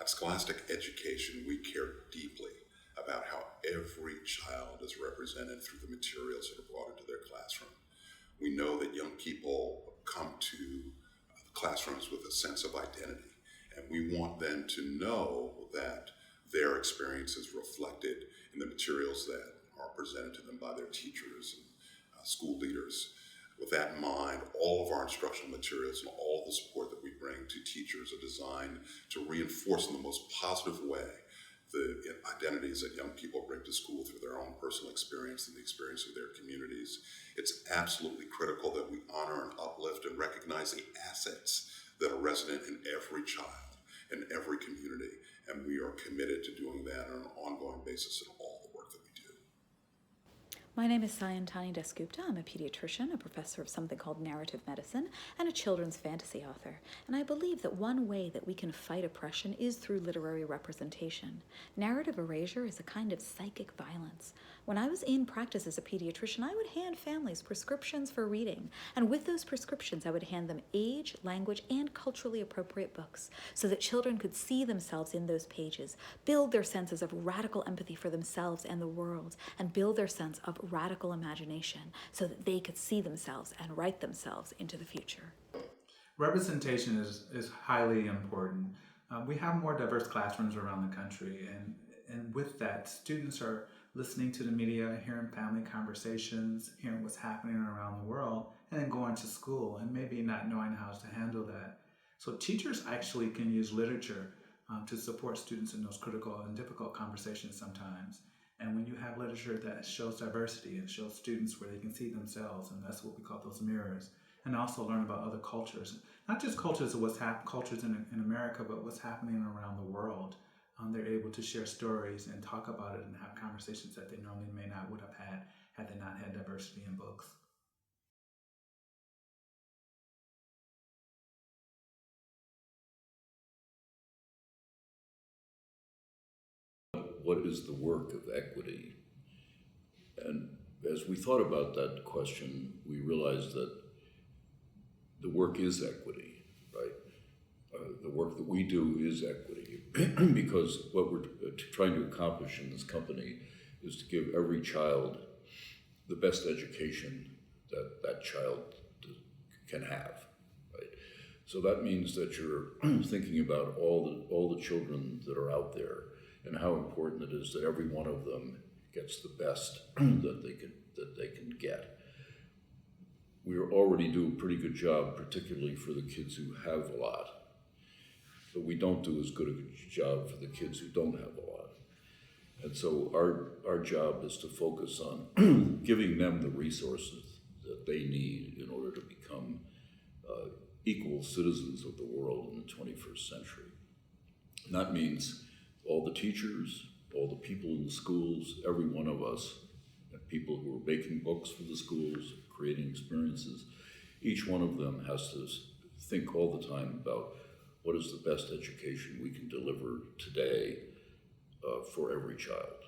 At Scholastic Education, we care deeply about how every child is represented through the materials that are brought into their classroom. We know that young people come to the classrooms with a sense of identity, and we want them to know that their experience is reflected in the materials that are presented to them by their teachers and school leaders. With that in mind, all of our instructional materials and all the support that we bring to teachers are designed to reinforce in the most positive way the identities that young people bring to school through their own personal experience and the experience of their communities. It's absolutely critical that we honor and uplift and recognize the assets that are resident in every child, in every community, and we are committed to doing that on an ongoing basis in all the work that we do. My name is Sayantani Dasgupta. I'm a pediatrician, a professor of something called narrative medicine, and a children's fantasy author. And I believe that one way that we can fight oppression is through literary representation. Narrative erasure is a kind of psychic violence. When I was in practice as a pediatrician, I would hand families prescriptions for reading. And with those prescriptions, I would hand them age, language, and culturally appropriate books so that children could see themselves in those pages, build their senses of radical empathy for themselves and the world, and build their sense of radical imagination so that they could see themselves and write themselves into the future. Representation is highly important. We have more diverse classrooms around the country, and with that, students are listening to the media, hearing family conversations, hearing what's happening around the world, and then going to school and maybe not knowing how to handle that. So teachers actually can use literature to support students in those critical and difficult conversations sometimes. And when you have literature that shows diversity, it shows students where they can see themselves, and that's what we call those mirrors. And also learn about other cultures, not just cultures of cultures in America, but what's happening around the world. They're able to share stories and talk about it and have conversations that they normally may not would have had they not had diversity in books. What is the work of equity? And as we thought about that question, we realized that the work is equity, right? The work that we do is equity because what we're trying to accomplish in this company is to give every child the best education that that child can have, right? So that means that you're thinking about all the children that are out there and how important it is that every one of them gets the best that they can get. We already do a pretty good job, particularly for the kids who have a lot, but we don't do as good a job for the kids who don't have a lot. And so our job is to focus on giving them the resources that they need in order to become equal citizens of the world in the 21st century. And that means all the teachers, all the people in the schools, every one of us, and people who are making books for the schools, creating experiences, each one of them has to think all the time about what is the best education we can deliver today for every child.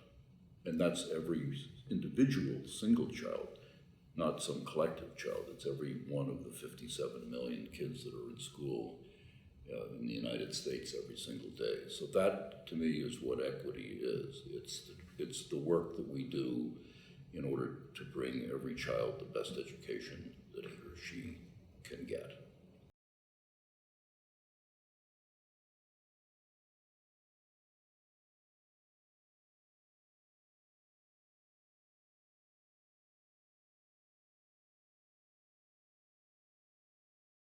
And that's every individual, single child, not some collective child. It's every one of the 57 million kids that are in school in the United States every single day. So that, to me, is what equity is. It's the work that we do in order to bring every child the best education that he or she can get.